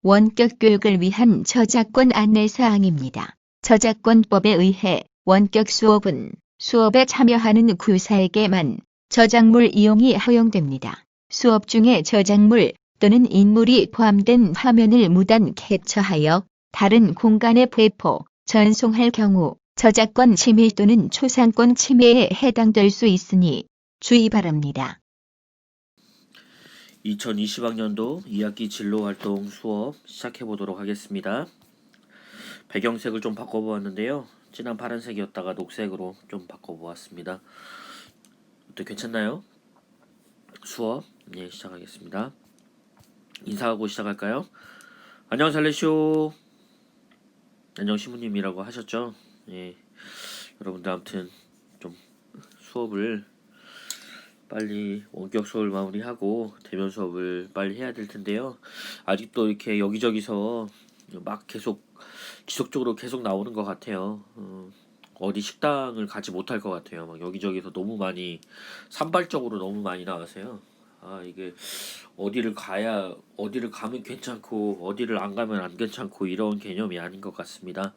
원격 교육을 위한 저작권 안내사항입니다. 저작권법에 의해 원격 수업은 수업에 참여하는 구사에게만 저작물 이용이 허용됩니다. 수업 중에 저작물 또는 인물이 포함된 화면을 무단 캡처하여 다른 공간에 배포, 전송할 경우 저작권 침해 또는 초상권 침해에 해당될 수 있으니 주의 바랍니다. 2020학년도 2학기 진로활동 수업 시작해 보도록 하겠습니다. 배경색을 좀 바꿔보았는데요. 진한 파란색이었다가 녹색으로 좀 바꿔보았습니다. 어때, 괜찮나요? 수업 시작하겠습니다. 인사하고 시작할까요? 안녕 살레쇼. 안녕 시무님이라고 하셨죠? 여러분들 아무튼 좀 수업을 빨리 원격 수업을 마무리하고 대면 수업을 빨리 해야 될 텐데요. 아직도 이렇게 여기저기서 막 지속적으로 계속 나오는 것 같아요. 어디 식당을 가지 못할 것 같아요. 막 여기저기서 너무 많이 산발적으로 너무 많이 나와서요. 이게 어디를 가면 괜찮고 어디를 안 가면 안 괜찮고 이런 개념이 아닌 것 같습니다.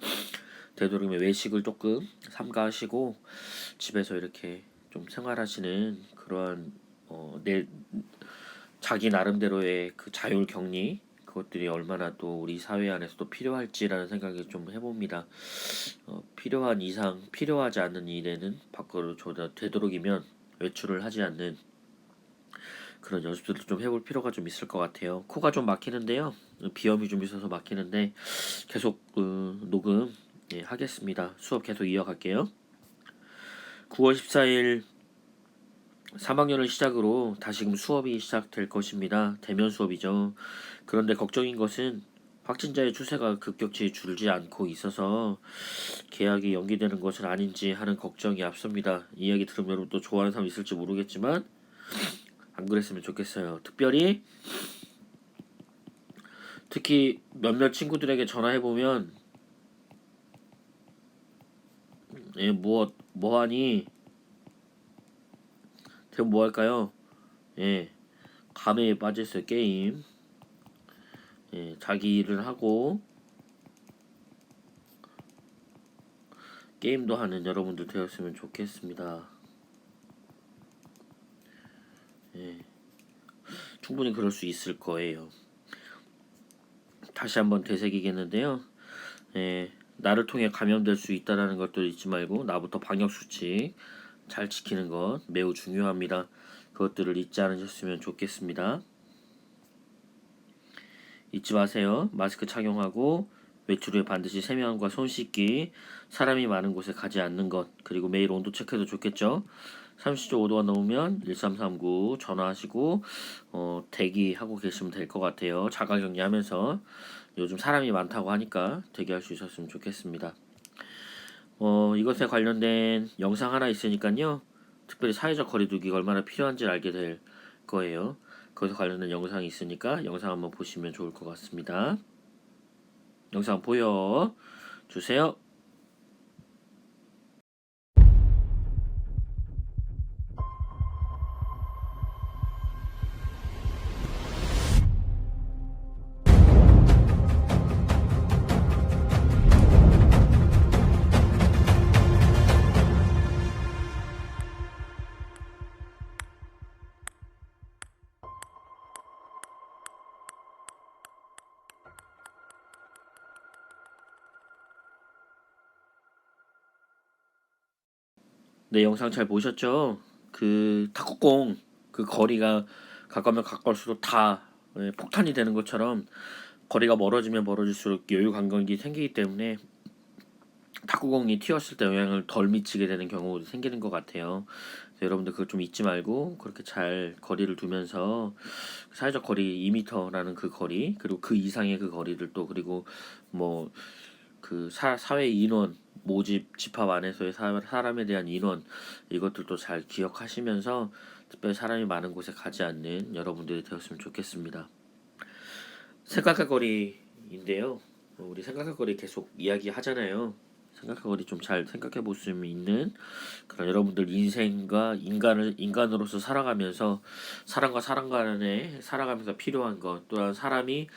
되도록이면 외식을 조금 삼가하시고 집에서 이렇게 좀 생활하시는 그러한 자기 나름대로의 그 자율 격리, 그것들이 얼마나 또 우리 사회 안에서도 필요할지라는 생각을 좀 해봅니다. 필요한 이상 필요하지 않는 일에는 밖으로 되도록이면 외출을 하지 않는 그런 연습들도 좀 해볼 필요가 좀 있을 것 같아요. 코가 좀 막히는데요. 비염이 좀 있어서 막히는데 계속 녹음 하겠습니다. 수업 계속 이어갈게요. 9월 14일 3학년을 시작으로 다시금 수업이 시작될 것입니다. 대면 수업이죠. 그런데 걱정인 것은 확진자의 추세가 급격히 줄지 않고 있어서 개학이 연기되는 것은 아닌지 하는 걱정이 앞섭니다. 이 이야기 들으면 여러분 또 좋아하는 사람 있을지 모르겠지만 안 그랬으면 좋겠어요. 특히 몇몇 친구들에게 전화해보면 뭐하니? 대부분 뭐 할까요? 감회에 빠져있어요. 게임. 자기 일을 하고 게임도 하는 여러분들 되었으면 좋겠습니다. 충분히 그럴 수 있을 거예요. 다시 한번 되새기겠는데요. 나를 통해 감염될 수 있다는 것도 잊지 말고 나부터 방역수칙 잘 지키는 것 매우 중요합니다. 그것들을 잊지 않으셨으면 좋겠습니다. 잊지 마세요. 마스크 착용하고 외출 후에 반드시 세면과 손 씻기, 사람이 많은 곳에 가지 않는 것, 그리고 매일 온도 체크도 좋겠죠. 30도 5도가 넘으면 1339 전화하시고 대기하고 계시면 될 것 같아요. 자가격리 하면서 요즘 사람이 많다고 하니까 대기할 수 있었으면 좋겠습니다. 이것에 관련된 영상 하나 있으니까요. 특별히 사회적 거리두기가 얼마나 필요한지 알게 될 거예요. 거기서 관련된 영상이 있으니까 영상 한번 보시면 좋을 것 같습니다. 영상 보여주세요. 네, 영상 잘 보셨죠? 그 탁구공 그 거리가 가까우면 가까울수록 다 폭탄이 되는 것처럼 거리가 멀어지면 멀어질수록 여유 간격이 생기기 때문에 탁구공이 튀었을 때 영향을 덜 미치게 되는 경우도 생기는 것 같아요. 그래서 여러분들 그거 좀 잊지 말고 그렇게 잘 거리를 두면서 사회적 거리 2m라는 그 거리, 그리고 그 이상의 그 거리를 또, 그리고 뭐 그 사회 인원 모집 집합 안에서의 사람에 대한 인원, 이것들도 잘 기억하시면서 특별히 사람이 많은 곳에 가지 않는 여러분들이 되었으면 좋겠습니다. 생각할 거리인데요. 우리 생각할 거리 계속 이야기 하잖아요. 생각하거리 좀 잘 생각해 볼 수 있는 그런 여러분들 인생과 인간으로서 살아가면서 사람과 사람 간에 살아가면서 필요한 것 또한 사람이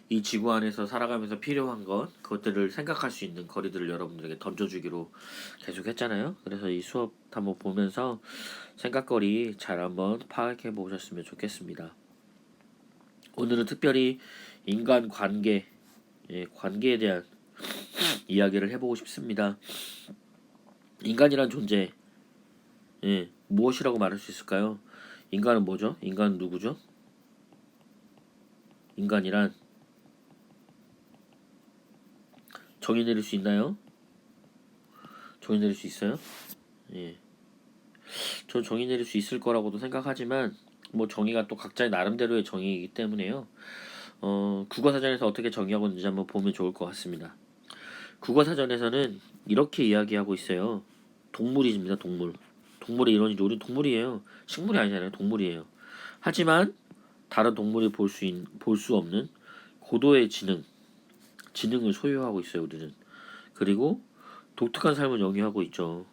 이 지구 안에서 살아가면서 필요한 것 그것들을 생각할 수 있는 거리들을 여러분들에게 던져주기로 계속 했잖아요. 그래서 이 수업 한번 보면서 생각거리 잘 한번 파악해 보셨으면 좋겠습니다. 오늘은 특별히 인간 관계, 관계에 대한 이야기를 해보고 싶습니다. 인간이란 존재, 무엇이라고 말할 수 있을까요? 인간은 뭐죠? 인간은 누구죠? 인간이란 정의 내릴 수 있나요? 정의 내릴 수 있어요? 예. 전 정의 내릴 수 있을 거라고도 생각하지만 뭐 정의가 또 각자의 나름대로의 정의이기 때문에요. 국어사전에서 어떻게 정의하고 있는지 한번 보면 좋을 것 같습니다. 국어사전에서는 이렇게 이야기하고 있어요. 동물입니다. 동물. 동물의 이론이죠. 우리 동물이에요. 식물이 아니잖아요. 동물이에요. 하지만 다른 동물이 볼 수 없는 고도의 지능을 소유하고 있어요. 우리는. 그리고 독특한 삶을 영위하고 있죠.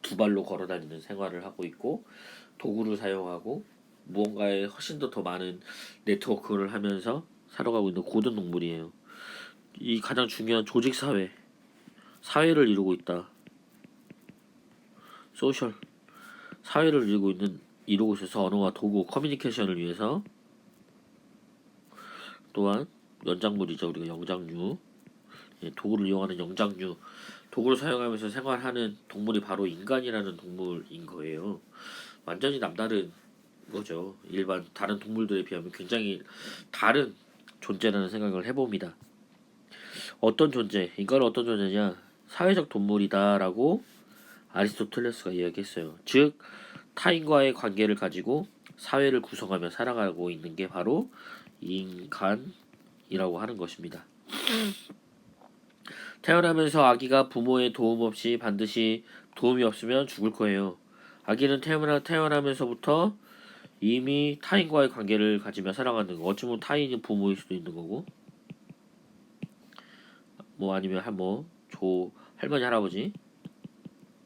두 발로 걸어다니는 생활을 하고 있고 도구를 사용하고 무언가에 훨씬 더 많은 네트워크를 하면서 살아가고 있는 고든 동물이에요. 이 가장 중요한 조직 사회를 이루고 있다. 소셜 사회를 이루고 있어서 언어와 도구 커뮤니케이션을 위해서 또한 연작물이죠. 우리가 영장류 도구를 이용하는 영장류 도구를 사용하면서 생활하는 동물이 바로 인간이라는 동물인 거예요. 완전히 남다른 거죠. 일반 다른 동물들에 비하면 굉장히 다른 존재라는 생각을 해봅니다. 인간은 어떤 존재냐? 사회적 동물이다라고 아리스토텔레스가 이야기했어요. 즉 타인과의 관계를 가지고 사회를 구성하며 살아가고 있는 게 바로 인간이라고 하는 것입니다. 태어나면서 아기가 부모의 도움 없이 반드시 도움이 없으면 죽을 거예요. 아기는 태어나면서부터 이미 타인과의 관계를 가지며 살아가는 거. 어쩌면 타인이 부모일 수도 있는 거고, 뭐 아니면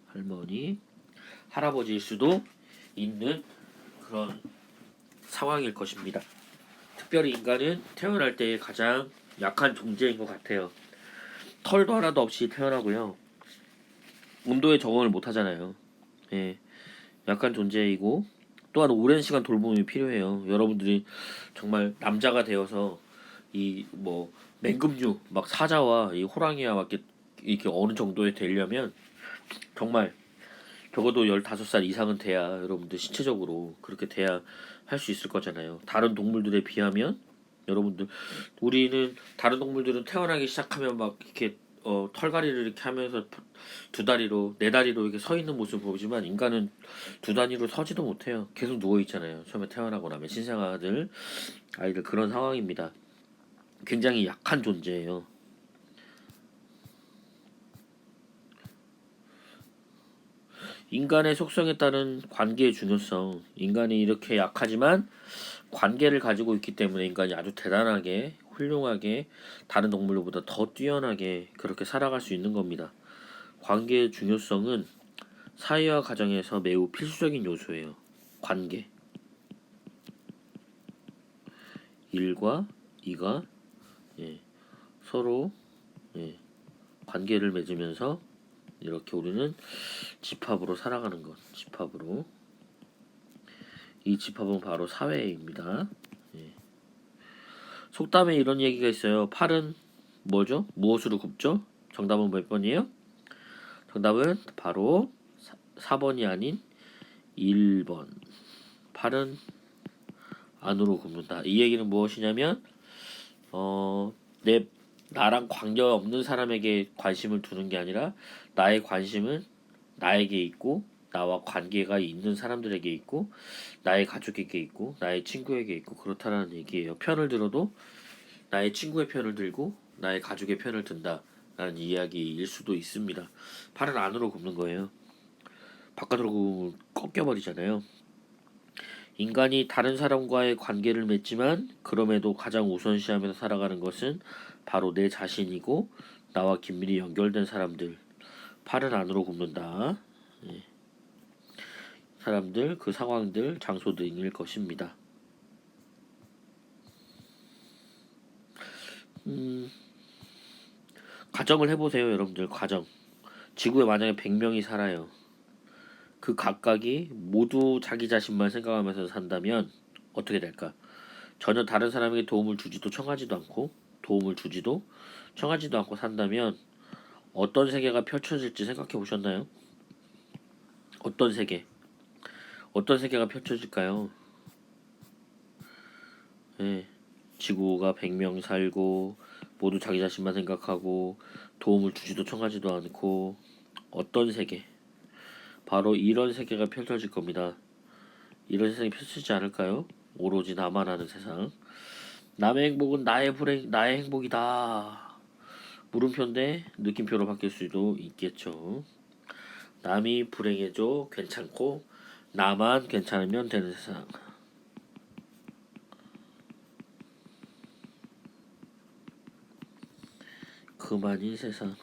할머니 할아버지일 수도 있는 그런 상황일 것입니다. 특별히 인간은 태어날 때 가장 약한 존재인 것 같아요. 털도 하나도 없이 태어나고요. 온도에 적응을 못 하잖아요. 예, 약한 존재이고 또한 오랜 시간 돌봄이 필요해요. 여러분들이 정말 남자가 되어서 이 뭐 맹금류 막 사자와 이 호랑이와 막 이렇게 어느 정도에 되려면 정말 적어도 15살 이상은 돼야 여러분들 신체적으로 그렇게 돼야 할 수 있을 거잖아요. 다른 동물들에 비하면 여러분들 우리는 다른 동물들은 태어나기 시작하면 막 이렇게 털갈이를 이렇게 하면서 두 다리로 네 다리로 이렇게 서 있는 모습을 보지만 인간은 두 다리로 서지도 못해요. 계속 누워 있잖아요. 처음에 태어나고 나면 아이들 그런 상황입니다. 굉장히 약한 존재예요. 인간의 속성에 따른 관계의 중요성. 인간이 이렇게 약하지만 관계를 가지고 있기 때문에 인간이 아주 대단하게, 훌륭하게, 다른 동물보다 더 뛰어나게 그렇게 살아갈 수 있는 겁니다. 관계의 중요성은 사회와 가정에서 매우 필수적인 요소예요. 관계. 일과 이가 서로 관계를 맺으면서 이렇게 우리는 집합으로 살아가는 것. 집합으로. 이 집합은 바로 사회입니다. 속담에 이런 얘기가 있어요. 팔은 뭐죠? 무엇으로 굽죠? 정답은 몇 번이에요? 정답은 바로 4번이 아닌 1번. 팔은 안으로 굽는다. 이 얘기는 무엇이냐면 어, 나랑 관계없는 사람에게 관심을 두는 게 아니라 나의 관심은 나에게 있고 나와 관계가 있는 사람들에게 있고 나의 가족에게 있고 나의 친구에게 있고 그렇다라는 얘기예요. 편을 들어도 나의 친구의 편을 들고 나의 가족의 편을 든다라는 이야기일 수도 있습니다. 팔은 안으로 굽는 거예요. 바깥으로 굽으면 꺾여버리잖아요. 인간이 다른 사람과의 관계를 맺지만 그럼에도 가장 우선시하면서 살아가는 것은 바로 내 자신이고 나와 긴밀히 연결된 사람들, 팔은 안으로 굽는다. 예. 사람들, 그 상황들, 장소 등일 것입니다. 가정을 해보세요, 여러분들. 가정. 지구에 만약에 100명이 살아요. 그 각각이 모두 자기 자신만 생각하면서 산다면 어떻게 될까? 전혀 다른 사람에게 도움을 주지도 청하지도 않고 산다면 어떤 세계가 펼쳐질지 생각해 보셨나요? 어떤 세계? 어떤 세계가 펼쳐질까요? 예, 지구가 100명 살고 모두 자기 자신만 생각하고 도움을 주지도 청하지도 않고 어떤 세계? 바로 이런 세계가 펼쳐질 겁니다. 이런 세상이 펼쳐지지 않을까요? 오로지 나만 아는 세상. 남의 행복은 나의 불행, 나의 행복이다. 물음표인데 느낌표로 바뀔 수도 있겠죠. 남이 불행해도 괜찮고 나만 괜찮으면 되는 세상. 그만인 세상.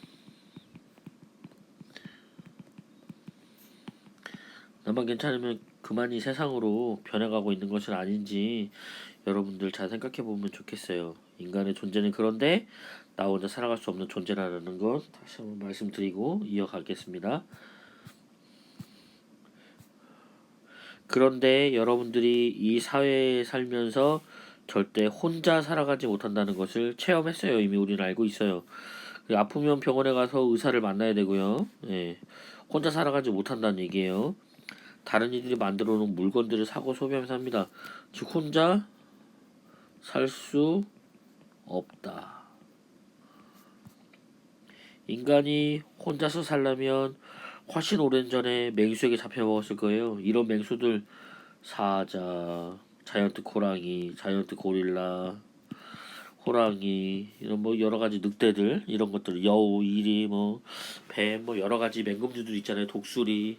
나만 괜찮으면 그만이 세상으로 변해가고 있는 것은 아닌지 여러분들 잘 생각해 보면 좋겠어요. 인간의 존재는 그런데 나 혼자 살아갈 수 없는 존재라는 것 다시 한번 말씀드리고 이어가겠습니다. 그런데 여러분들이 이 사회에 살면서 절대 혼자 살아가지 못한다는 것을 체험했어요. 이미 우리는 알고 있어요. 아프면 병원에 가서 의사를 만나야 되고요. 예, 혼자 살아가지 못한다는 얘기예요. 다른 이들이 만들어 놓은 물건들을 사고 소비하면서 합니다. 즉 혼자 살 수 없다. 인간이 혼자서 살려면 훨씬 오랜 전에 맹수에게 잡혀먹었을 거예요. 이런 맹수들 사자, 자이언트 호랑이, 자이언트 고릴라, 호랑이 이런 뭐 여러 가지 늑대들 이런 것들 여우, 이리 뭐 뱀 뭐 여러 가지 맹금류들 있잖아요. 독수리.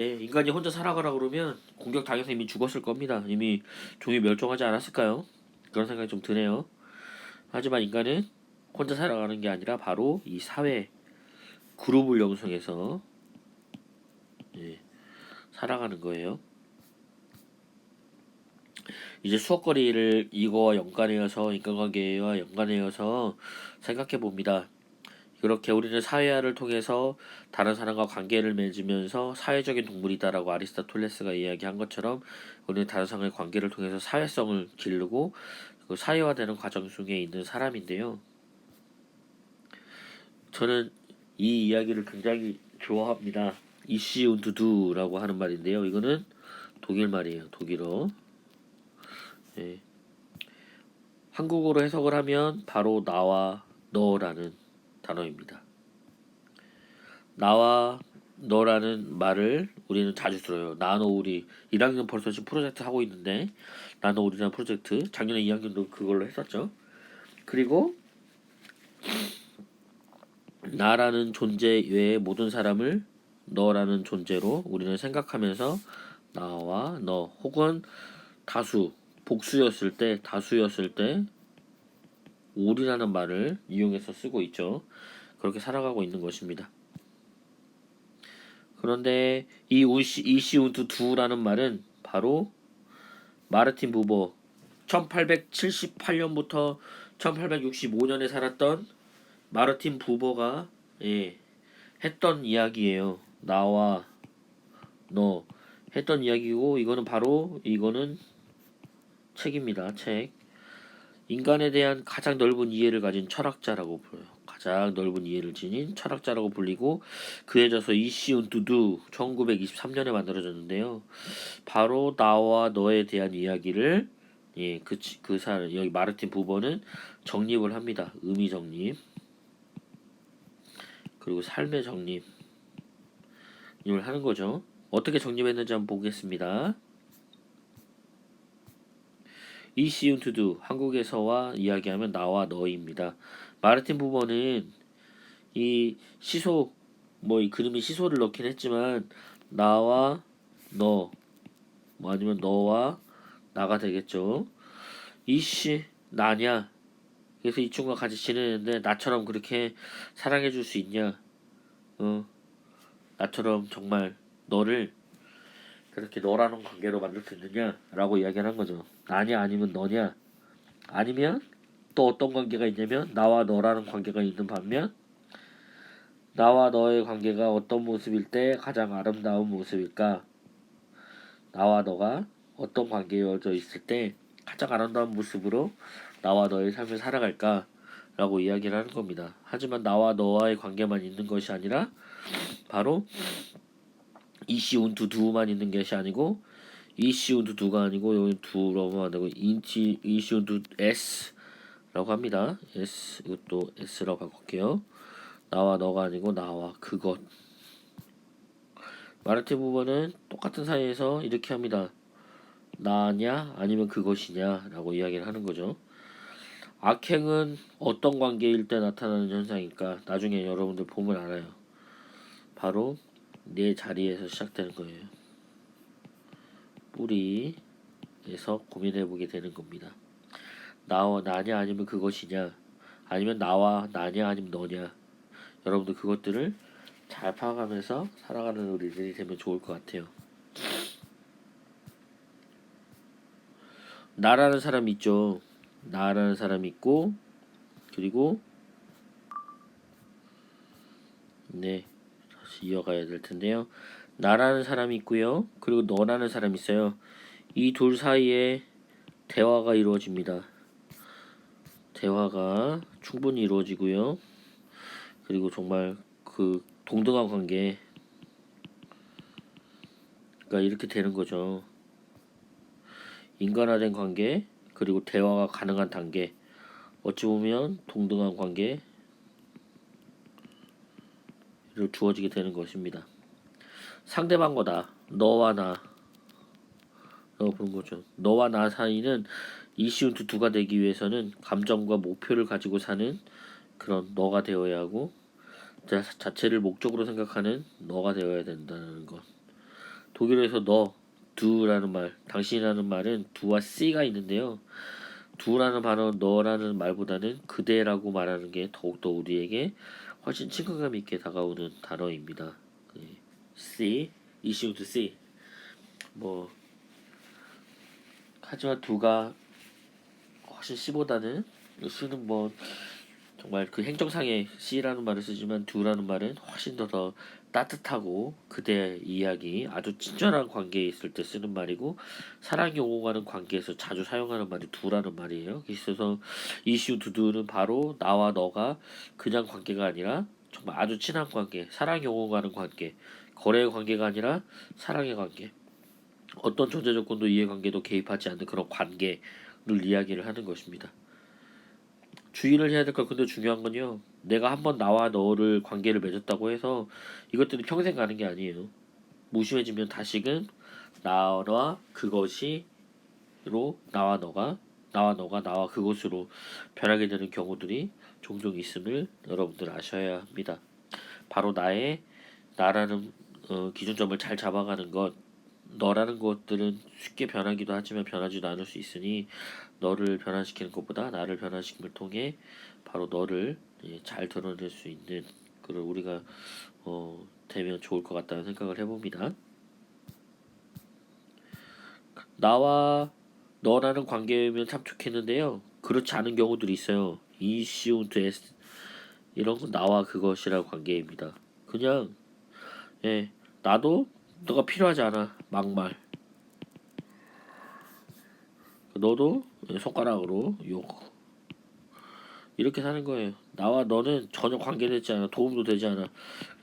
예, 인간이 혼자 살아가라 그러면 공격 당해서 이미 죽었을 겁니다. 이미 종이 멸종하지 않았을까요? 그런 생각이 좀 드네요. 하지만 인간은 혼자 살아가는 게 아니라 바로 이 사회 그룹을 형성해서 예, 살아가는 거예요. 이제 수업거리를 이거와 연관해서 인간관계와 연관해서 생각해 봅니다. 그렇게 우리는 사회화를 통해서 다른 사람과 관계를 맺으면서 사회적인 동물이다라고 아리스토텔레스가 이야기한 것처럼 우리는 다른 사람과의 관계를 통해서 사회성을 기르고 그 사회화되는 과정 중에 있는 사람인데요. 저는 이 이야기를 굉장히 좋아합니다. 이시 운두두라고 하는 말인데요. 이거는 독일 말이에요. 독일어. 예. 한국어로 해석을 하면 바로 나와 너라는 단어입니다. 나와 너라는 말을 우리는 자주 들어요. 나너 우리 1학년 벌써 지금 프로젝트 하고 있는데 나너 우리라는 프로젝트 작년에 2학년도 그걸로 했었죠. 그리고 나라는 존재 외에 모든 사람을 너라는 존재로 우리는 생각하면서 나와 너 혹은 다수 다수였을 때 우리라는 말을 이용해서 쓰고 있죠. 그렇게 살아가고 있는 것입니다. 그런데 이 이시운트 두라는 말은 바로 마르틴 부버 1878년부터 1865년에 살았던 마르틴 부버가 했던 이야기예요. 나와 너 했던 이야기고 이거는 책입니다. 책. 인간에 대한 가장 넓은 이해를 가진 철학자라고 불려요. 가장 넓은 이해를 지닌 철학자라고 불리고 그에 져서 이시운투두 1923년에 만들어졌는데요. 바로 나와 너에 대한 이야기를 그 사람 여기 마르틴 부버는 정립을 합니다. 의미 정립 그리고 삶의 정립을 하는 거죠. 어떻게 정립했는지 한번 보겠습니다. 이시운투두 한국에서와 이야기하면 나와 너입니다. 마르틴 부버는 이 시소 이 그림이 시소를 넣긴 했지만 나와 너 아니면 너와 나가 되겠죠. 이씨 나냐 그래서 이 친구가 같이 지내는데 나처럼 그렇게 사랑해줄 수 있냐? 나처럼 정말 너를 그렇게 너라는 관계로 만들 수 있느냐라고 이야기를 한 거죠. 나냐 아니면 너냐? 아니면 또 어떤 관계가 있냐면 나와 너라는 관계가 있는 반면 나와 너의 관계가 어떤 모습일 때 가장 아름다운 모습일까? 나와 너가 어떤 관계에 이어져 있을 때 가장 아름다운 모습으로 나와 너의 삶을 살아갈까? 라고 이야기를 하는 겁니다. 하지만 나와 너와의 관계만 있는 것이 아니라 바로 이시 운투 두만 있는 것이 아니고 이시 운투 두가 아니고 여기 두라고 안 되고 이시 운투 S라고 합니다. S 이것도 S라고 바꿀게요. 나와 너가 아니고 나와 그것. 마르테 부분은 똑같은 사이에서 이렇게 합니다. 나냐 아니면 그것이냐 라고 이야기를 하는 거죠. 악행은 어떤 관계일 때 나타나는 현상일까? 나중에 여러분들 보면 알아요. 바로 내 자리에서 시작되는 거예요. 뿌리에서 고민해보게 되는 겁니다. 나냐 아니면 그것이냐 아니면 나와 나냐 아니면 너냐. 여러분들 그것들을 잘 파악하면서 살아가는 우리들이 되면 좋을 것 같아요. 나라는 사람이 있죠. 나라는 사람이 있고 그리고 네 다시 이어가야 될 텐데요. 나라는 사람이 있고요. 그리고 너라는 사람이 있어요. 이 둘 사이에 대화가 이루어집니다. 대화가 충분히 이루어지고요. 그리고 정말 그 동등한 관계가 이렇게 되는 거죠. 인간화된 관계 그리고 대화가 가능한 단계 어찌 보면 동등한 관계로 주어지게 되는 것입니다. 상대방거다. 너와 나 라고 보는 거죠. 너와 나 사이는 이시운트 두가 되기 위해서는 감정과 목표를 가지고 사는 그런 너가 되어야 하고 자체를 목적으로 생각하는 너가 되어야 된다는 것. 독일어에서 너, 두라는 말, 당신이라는 말은 두와 씨가 있는데요. 두라는 단어, 너라는 말보다는 그대라고 말하는 게 더욱더 우리에게 훨씬 친근감 있게 다가오는 단어입니다. C, 이시운트 C. 뭐 하지만 두가 훨씬 C보다는 C는 뭐 정말 그 행정상의 C라는 말을 쓰지만 두라는 말은 훨씬 더 따뜻하고 그대의 이야기 아주 친절한 관계에 있을 때 쓰는 말이고 사랑이 오고 가는 관계에서 자주 사용하는 말이 두라는 말이에요. 그래서 이슈 두두는 바로 나와 너가 그냥 관계가 아니라 정말 아주 친한 관계, 사랑이 오고 가는 관계, 거래의 관계가 아니라 사랑의 관계, 어떤 존재 조건도 이해관계도 개입하지 않는 그런 관계를 이야기를 하는 것입니다. 주의를 해야 될 것 근데 중요한 건요. 내가 한번 나와 너를 관계를 맺었다고 해서 이것들이 평생 가는 게 아니에요. 무심해지면 다시금 나와 그것이로 나와 너가 나와 그것으로 변하게 되는 경우들이 종종 있음을 여러분들 아셔야 합니다. 바로 나라는 기준점을 잘 잡아가는 것 너라는 것들은 쉽게 변하기도 하지만 변하지도 않을 수 있으니 너를 변화시키는 것보다 나를 변화시킴을 통해 바로 너를 잘 드러낼 수 있는 그런 우리가 되면 좋을 것 같다는 생각을 해봅니다. 나와 너라는 관계면 참 좋겠는데요. 그렇지 않은 경우들이 있어요. 이시운트 S 이런 건 나와 그것이라는 관계입니다. 그냥 나도 너가 필요하지 않아 막말 너도 손가락으로 욕 이렇게 사는 거예요. 나와 너는 전혀 관계되지 않아 도움도 되지 않아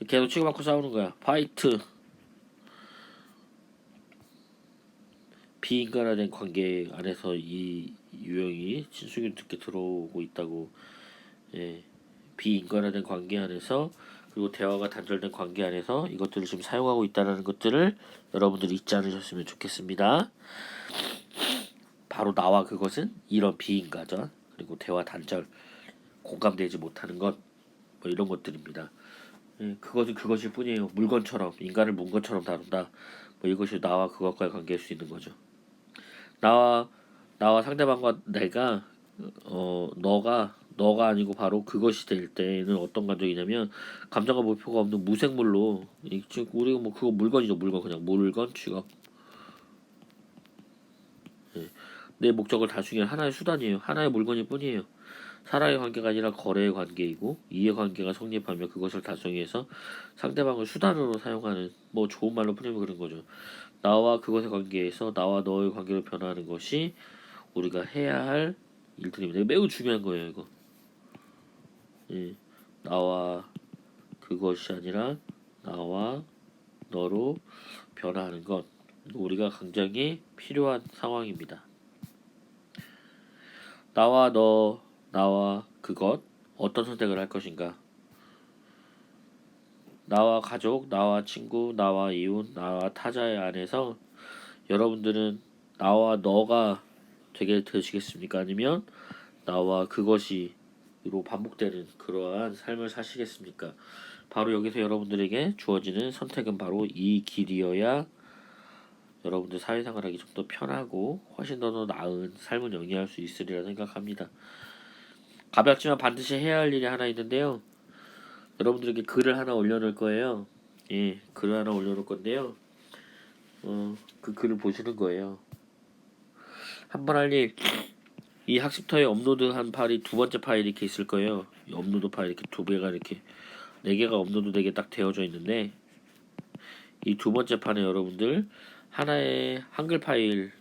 계속 치고받고 싸우는 거야. 파이트 비인간화된 관계 안에서 이 유형이 신수균 듣게 들어오고 있다고. 비인간화된 관계 안에서 그리고 대화가 단절된 관계 안에서 이것들을 지금 사용하고 있다는 것들을 여러분들이 잊지 않으셨으면 좋겠습니다. 바로 나와 그것은 이런 비인가전 그리고 대화 단절 공감되지 못하는 것 뭐 이런 것들입니다. 그것은 그것일 뿐이에요. 물건처럼 인간을 물건처럼 다룬다. 뭐 이것이 나와 그것과의 관계일 수 있는 거죠. 나와 상대방과 내가 너가 너가 아니고 바로 그것이 될 때는 어떤 감정이냐면 감정과 목표가 없는 무생물로 즉 우리가 뭐 그거 물건이죠. 물건 그냥 물건 취급. 예. 내 목적을 다수기 위한 하나의 수단이에요. 하나의 물건일 뿐이에요. 사랑의 관계가 아니라 거래의 관계이고 이해관계가 성립하며 그것을 달성하기 위해서 상대방을 수단으로 사용하는 뭐 좋은 말로 풀이면 그런 거죠. 나와 그것의 관계에서 나와 너의 관계로 변화하는 것이 우리가 해야 할 일들입니다. 이거 매우 중요한 거예요. 이거. 예. 나와 그것이 아니라 나와 너로 변화하는 것 우리가 굉장히 필요한 상황입니다. 나와 너, 나와 그것 어떤 선택을 할 것인가? 나와 가족, 나와 친구, 나와 이웃, 나와 타자의 안에서 여러분들은 나와 너가 되게 되시겠습니까? 아니면 나와 그것이로 반복되는 그러한 삶을 사시겠습니까? 바로 여기서 여러분들에게 주어지는 선택은 바로 이 길이어야 여러분들 사회생활하기 좀 더 편하고 훨씬 더 나은 삶을 영위할 수 있으리라 생각합니다. 가볍지만 반드시 해야 할 일이 하나 있는데요. 여러분들에게 글을 하나 올려놓을 거예요. 예, 글을 하나 올려놓을 건데요. 그 글을 보시는 거예요. 한 번 할 일, 이 학습터에 업로드한 파일이 두 번째 파일이 이렇게 있을 거예요. 이 업로드 파일 이렇게 두 개가 이렇게 네 개가 업로드 되게 딱 되어져 있는데 이 두 번째 판에 여러분들 하나의 한글 파일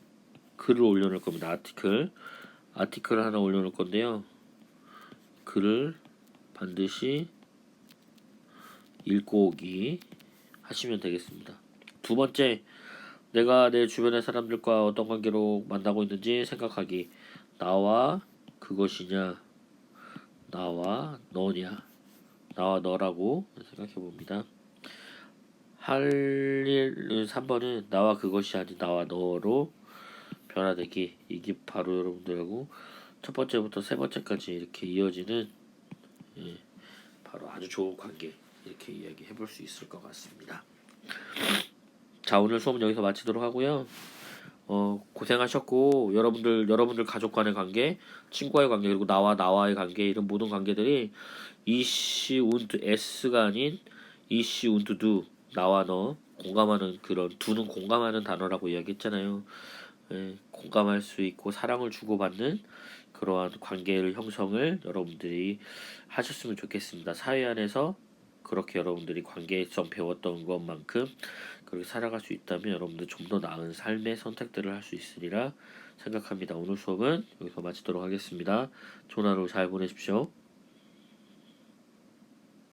글을 올려놓을 겁니다. 아티클 하나 올려놓을 건데요. 글을 반드시 읽고 오기 하시면 되겠습니다. 두 번째, 내가 내 주변의 사람들과 어떤 관계로 만나고 있는지 생각하기. 나와 그것이냐, 나와 너냐, 나와 너라고 생각해 봅니다. 할 일 3번은 나와 그것이 아닌 나와 너로 변화되기. 이게 바로 여러분들하고 첫 번째부터 세 번째까지 이렇게 이어지는 바로 아주 좋은 관계 이렇게 이야기해 볼 수 있을 것 같습니다. 자, 오늘 수업은 여기서 마치도록 하고요. 고생하셨고 여러분들 가족 간의 관계, 친구와의 관계 그리고 나와의 관계 이런 모든 관계들이 이시 운트 S가 아닌 이시 운트 두 나와 너 공감하는 그런 두는 공감하는 단어라고 이야기했잖아요. 예, 공감할 수 있고 사랑을 주고받는 그러한 관계를 형성을 여러분들이 하셨으면 좋겠습니다. 사회 안에서 그렇게 여러분들이 관계성 배웠던 것만큼 그렇게 살아갈 수 있다면 여러분들 좀 더 나은 삶의 선택들을 할 수 있으리라 생각합니다. 오늘 수업은 여기서 마치도록 하겠습니다. 좋은 하루 잘 보내십시오.